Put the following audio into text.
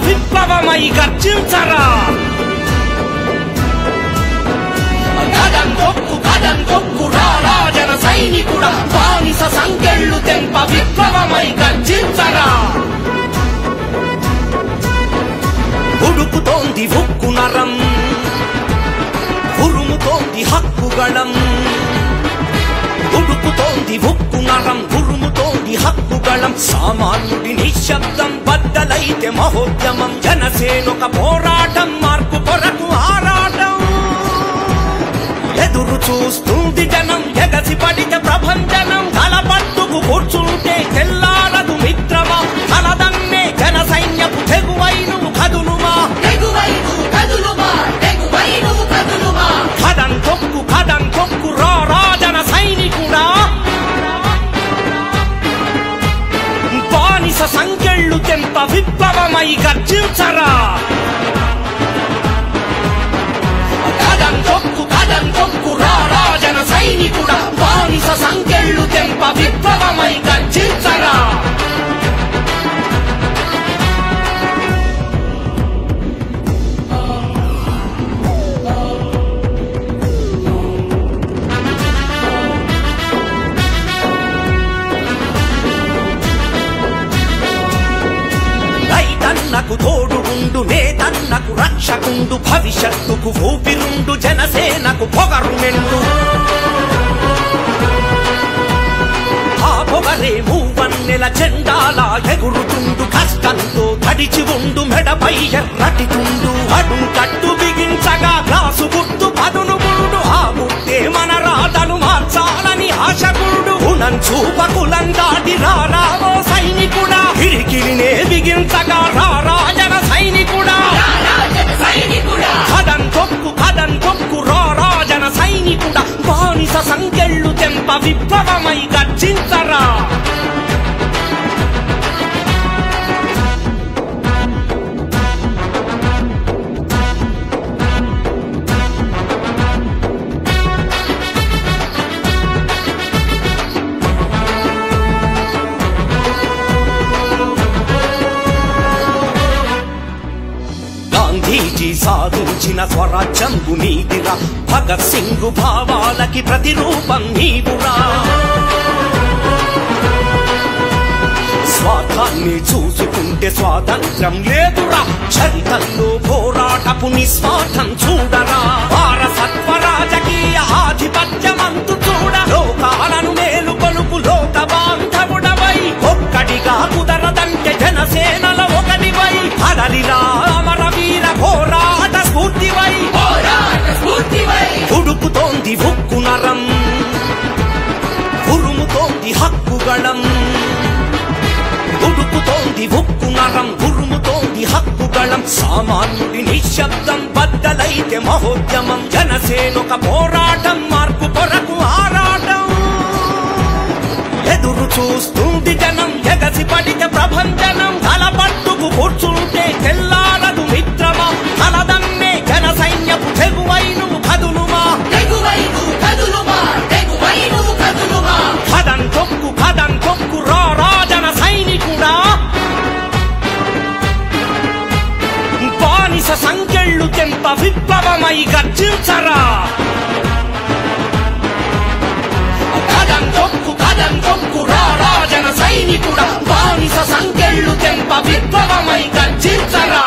విప్లవమై గర్జించరా కదం తొక్కు రారా జన సైనికుడా బానిస సంకెళ్ళు తెంప విప్లవమై గర్జించరా ఉడుకుతోంది ఉక్కు నరం ఉరుముతోంది హక్కుగళం ఉడుకుతోంది ఉక్కు నరం ఉరుముతోంది హక్కుగళం సామాన్యుడి నిశ్శబ్దం బద్దలైతే మహోద్యమం జనసేనొక పోరాటం మార్పు కొరకు ఆరాటం ఎదురు చూస్తుంది జనం ఎగసి పడితే ప్రభంజనం తలపట్టుకు కూర్చుంటే తెల్లారదు మిత్రమా తలదన్నే జన సైన్యపు తెగువైను కదులుమా కదం తొక్కు రారా జన సైనికుడా బానిస సంకెళ్ళు తెంప విప్లవమై గర్జించరా కదం తొక్కు రారా జన సైనికుడా బానిస సంకెళ్ళు తెంప విప్లవమై గర్జించరా రైతన్నకు తోడుగుండు నేతన్నకు రక్షకుండు భవిష్యత్తుకు ఊపిరుండు జనసేనకు పొగరు నిండు ఆ పొగరే మూవన్నెల జెండాలా ఎగురుతుండు కష్టంతో తడిచి ఉండు మెడపై ఎర్రటితుండు అడు కట్టు బిగించగా గ్లాసు గుర్తు పదును గుండు ఆ గుర్తే మన రాతను మార్చాలని ఆశకుడు చూపకులం దాటి రారావో సైనికుడా కిరికిరినే బిగించగా రారా జన సైనికుడా కదం తొక్కు రారా జన సైనికుడా బానిస సంకెళ్ళు తెంప విప్లవమై గర్జించరా గాంధీజీ సాధించిన స్వరాజ్యంబు నీదిరా భగత్ సింగ్ భావాలకి ప్రతిరూపం నీవురా స్వార్థాన్ని చూసుకుంటే స్వాతంత్రం లేదురా చరితల్లో పోరాటపు నిస్వార్థం చూడరా వారసత్వ రాజకీయ ఆధిపత్యమంతు చూడ లోకాలను మేలుకొలుపు లోక బాంధవుడవై ఒక్కడిగా కుదరదంటే జనసేనల ఒకటివై అడలిరా అమరవీర పోరాట స్ఫూర్తివై ఉడుకుతోంది ఉక్కు నరం ఉరుముతోంది హక్కుగళం ఉడుకుతోంది ఉక్కు నరం ఉరుముతోంది హక్కుగళం సామాన్యుడి నిశ్శబ్దం బద్దలైతే మహోద్యమం జనసేనొక పోరాటం మార్పు కొరకు ఆరాటం ఎదురు చూస్తుంది జనం ఎగసి పడితే ప్రభంజనం తలపట్టుకు కూర్చుంటే తెల్లారదు మిత్రమా తలదన్నే జన సైన్యపు తెగువైను కదులుమా కదం తొక్కు రారా జన సైనికుడా బానిస సంకెళ్ళు తెంప విప్లవమై గర్జించరా కదం తొక్కు రారా జన సైనికుడా బానిస సంకెళ్ళు తెంప విప్లవమై గర్జించరా